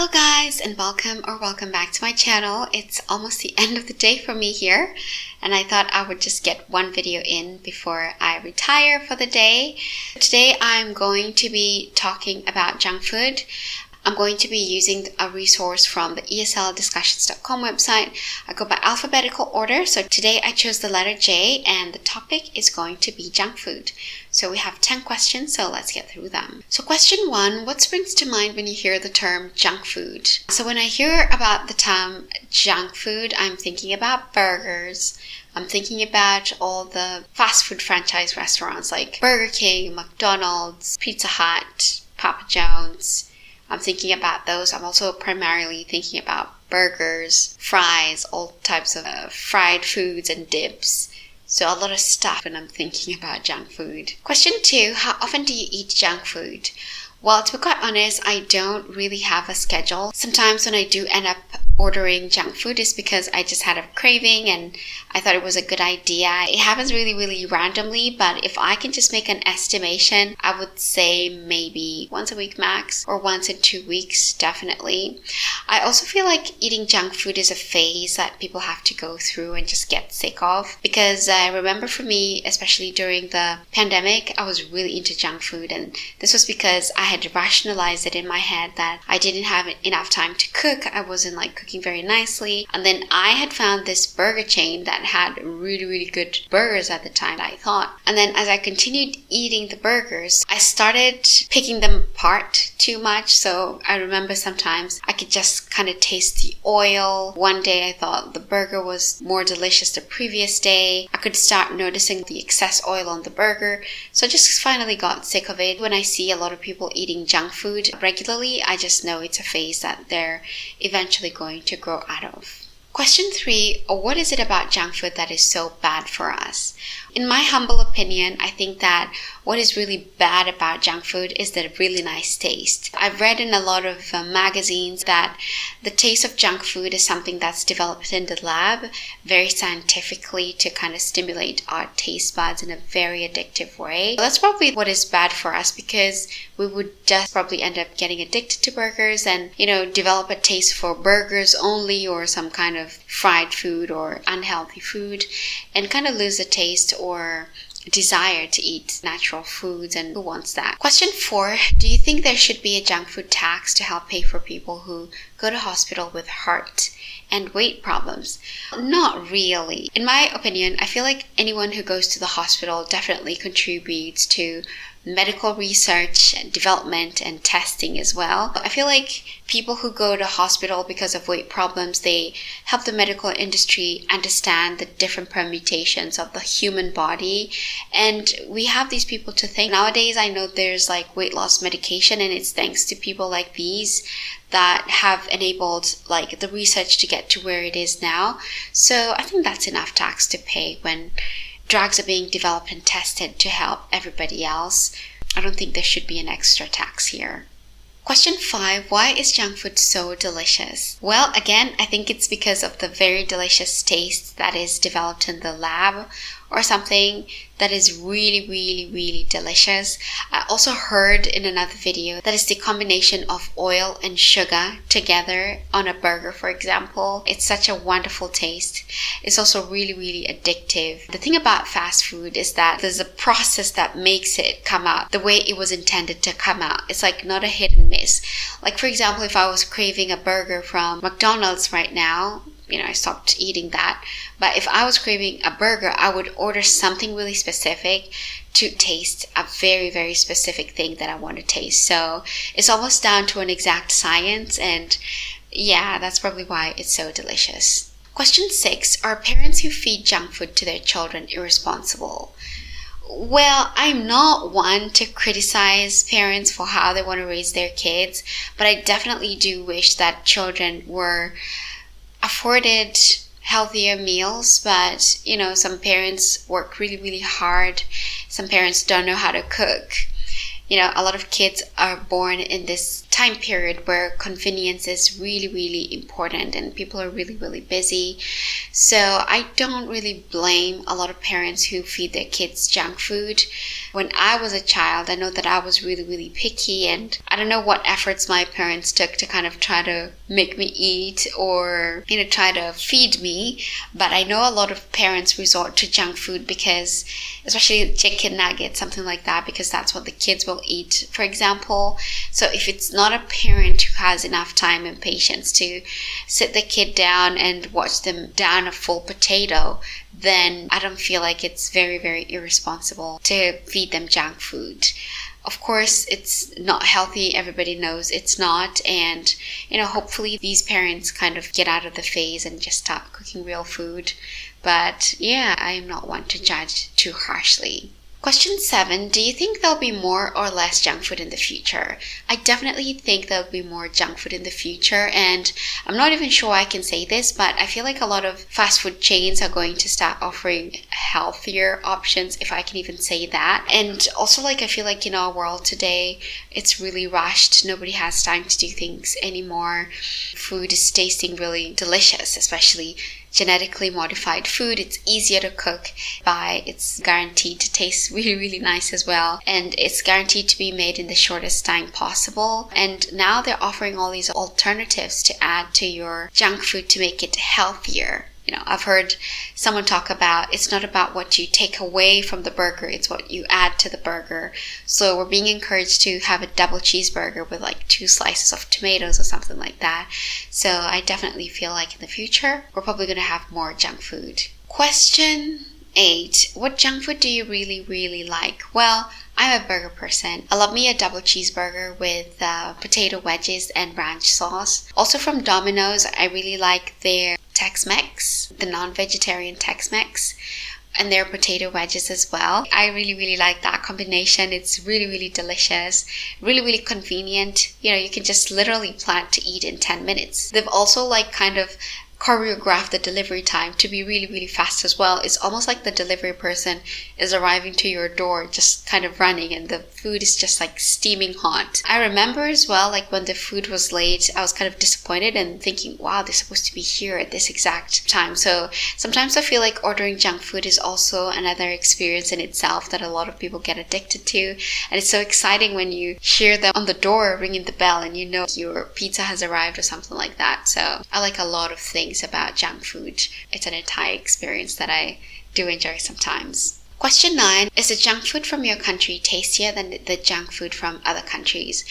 Hello guys, and welcome back to my channel. It's almost the end of the day for me here, and I thought I would just get one video in before I retire for the day. Today I'm going to be talking about junk food. I'm going to be using a resource from the esldiscussions.com website. I go by alphabetical order, so today I chose the letter J, and the topic is going to be junk food. So we have 10 questions, so let's get through them. So question 1, what springs to mind when you hear the term junk food? So when I hear about the term junk food, I'm thinking about burgers. I'm thinking about all the fast food franchise restaurants like Burger King, McDonald's, Pizza Hut, Papa John's. I'm thinking about those. I'm also primarily thinking about burgers, fries, all types of fried foods and dips. So a lot of stuff when I'm thinking about junk food. Question 2, how often do you eat junk food? Well, to be quite honest, I don't really have a schedule. Sometimes when I do end up ordering junk food is because I just had a craving and I thought it was a good idea. It happens really randomly, but if I can just make an estimation, I would say maybe once a week max, or once in 2 weeks, definitely. I also feel like eating junk food is a phase that people have to go through and just get sick of, because I remember for me, especially during the pandemic, I was really into junk food, and this was because I had rationalized it in my head that I didn't have enough time to cook. I wasn't like cooking very nicely, and then I had found this burger chain that had really good burgers at the time, I thought. And then as I continued eating the burgers, I started picking them apart too much. So I remember sometimes I could just kind of taste the oil. One day I thought the burger was more delicious the previous day. I could start noticing the excess oil on the burger. So I just finally got sick of it. When I see a lot of people eating junk food regularly, I just know it's a phase that they're eventually going to grow out of. Question 3, what is it about junk food that is so bad for us? In my humble opinion, I think that what is really bad about junk food is the really nice taste. I've read in a lot of magazines that the taste of junk food is something that's developed in the lab very scientifically to kind of stimulate our taste buds in a very addictive way. That's probably what is bad for us, because we would just probably end up getting addicted to burgers and, develop a taste for burgers only, or some kind of fried food or unhealthy food, and kind of lose the taste or desire to eat natural foods. And who wants that? Question 4, do you think there should be a junk food tax to help pay for people who go to hospital with heart and weight problems? Not really. In my opinion, I feel like anyone who goes to the hospital definitely contributes to medical research and development and testing as well. I feel like people who go to hospital because of weight problems, they help the medical industry understand the different permutations of the human body, and we have these people to thank. Nowadays, I know there's like weight loss medication, and it's thanks to people like these that have enabled like the research to get to where it is now. So I think that's enough tax to pay when drugs are being developed and tested to help everybody else. I don't think there should be an extra tax here. Question 5, why is junk food so delicious? Well, again, I think it's because of the very delicious taste that is developed in the lab, or something that is really delicious. I also heard in another video that is the combination of oil and sugar together on a burger, for example. It's such a wonderful taste. It's also really addictive. The thing about fast food is that there's a process that makes it come out the way it was intended to come out. It's like not a hit and miss. Like, for example, if I was craving a burger from McDonald's right now, I stopped eating that. But if I was craving a burger, I would order something really specific to taste a very specific thing that I want to taste. So it's almost down to an exact science, and yeah, that's probably why it's so delicious. Question 6, are parents who feed junk food to their children irresponsible? Well, I'm not one to criticize parents for how they want to raise their kids, but I definitely do wish that children were afforded healthier meals. But some parents work really hard. Some parents don't know how to cook. A lot of kids are born in this time period where convenience is really important, and people are really busy. So I don't really blame a lot of parents who feed their kids junk food. when I was a child, I know that I was really, really picky, and I don't know what efforts my parents took to kind of try to make me eat or, try to feed me. But I know a lot of parents resort to junk food because, especially chicken nuggets, something like that, because that's what the kids will eat, for example. So if it's not a parent who has enough time and patience to sit the kid down and watch them down a full potato, then I don't feel like it's very, very irresponsible to feed them junk food. Of course, it's not healthy. Everybody knows it's not. And, hopefully these parents kind of get out of the phase and just start cooking real food. But yeah, I am not one to judge too harshly. Question 7. Do you think there'll be more or less junk food in the future? I definitely think there'll be more junk food in the future, and I'm not even sure I can say this, but I feel like a lot of fast food chains are going to start offering healthier options, if I can even say that. And also, I feel like in our world today, it's really rushed. Nobody has time to do things anymore. Food is tasting really delicious, especially genetically modified food. It's easier to cook by, it's guaranteed to taste really, really nice as well, and it's guaranteed to be made in the shortest time possible. And now they're offering all these alternatives to add to your junk food to make it healthier. I've heard someone talk about it's not about what you take away from the burger, it's what you add to the burger. So we're being encouraged to have a double cheeseburger with 2 slices of tomatoes or something like that. So I definitely feel like in the future, we're probably going to have more junk food. Question 8. What junk food do you really, really like? Well, I'm a burger person. I love me a double cheeseburger with potato wedges and ranch sauce. Also from Domino's, I really like their Tex-Mex, the non-vegetarian Tex-Mex, and their potato wedges as well. I really, really like that combination. It's really, really delicious, really, really convenient. You can just literally plan to eat in 10 minutes. They've also kind of choreograph the delivery time to be really, really fast as well. It's almost like the delivery person is arriving to your door, just kind of running, and the food is just steaming hot. I remember as well, when the food was late, I was kind of disappointed and thinking, wow, they're supposed to be here at this exact time. So sometimes I feel like ordering junk food is also another experience in itself that a lot of people get addicted to. And it's so exciting when you hear them on the door ringing the bell and your pizza has arrived or something like that. So I like a lot of things about junk food. It's an entire experience that I do enjoy sometimes. Question 9. Is the junk food from your country tastier than the junk food from other countries?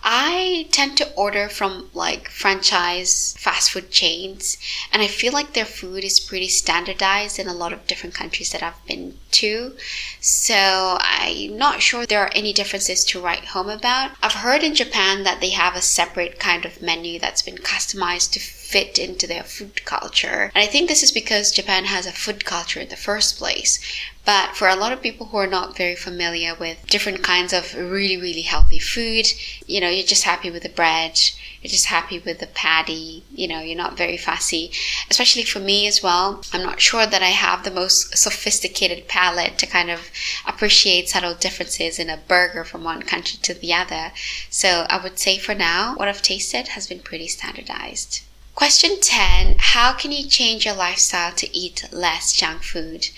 I tend to order from franchise fast food chains, and I feel like their food is pretty standardized in a lot of different countries that I've been to. So I'm not sure there are any differences to write home about. I've heard in Japan that they have a separate kind of menu that's been customized to fit into their food culture. And I think this is because Japan has a food culture in the first place. But for a lot of people who are not very familiar with different kinds of really, really healthy food, you're just happy with the bread, you're just happy with the patty, you're not very fussy. Especially for me as well, I'm not sure that I have the most sophisticated palate to kind of appreciate subtle differences in a burger from one country to the other. So I would say for now, what I've tasted has been pretty standardized. Question 10. How can you change your lifestyle to eat less junk food?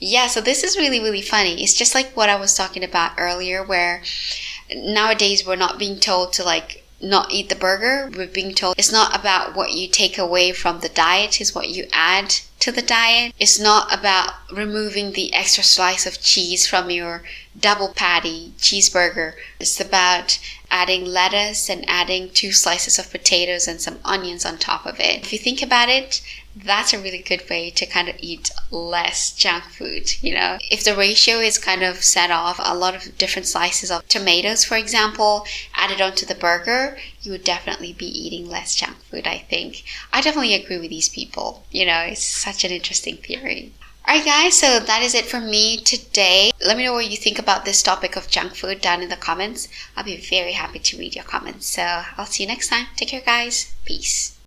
Yeah, so this is really, really funny. It's just like what I was talking about earlier, where nowadays we're not being told to not eat the burger. We're being told it's not about what you take away from the diet, it's what you add to the diet. It's not about removing the extra slice of cheese from your double patty cheeseburger. It's about adding lettuce and adding 2 slices of potatoes and some onions on top of it. If you think about it, that's a really good way to kind of eat less junk food, If the ratio is kind of set off, a lot of different slices of tomatoes, for example, added onto the burger, you would definitely be eating less junk food, I think. I definitely agree with these people. It's such an interesting theory. Alright guys, so that is it for me today. Let me know what you think about this topic of junk food down in the comments. I'll be very happy to read your comments. So I'll see you next time. Take care guys. Peace.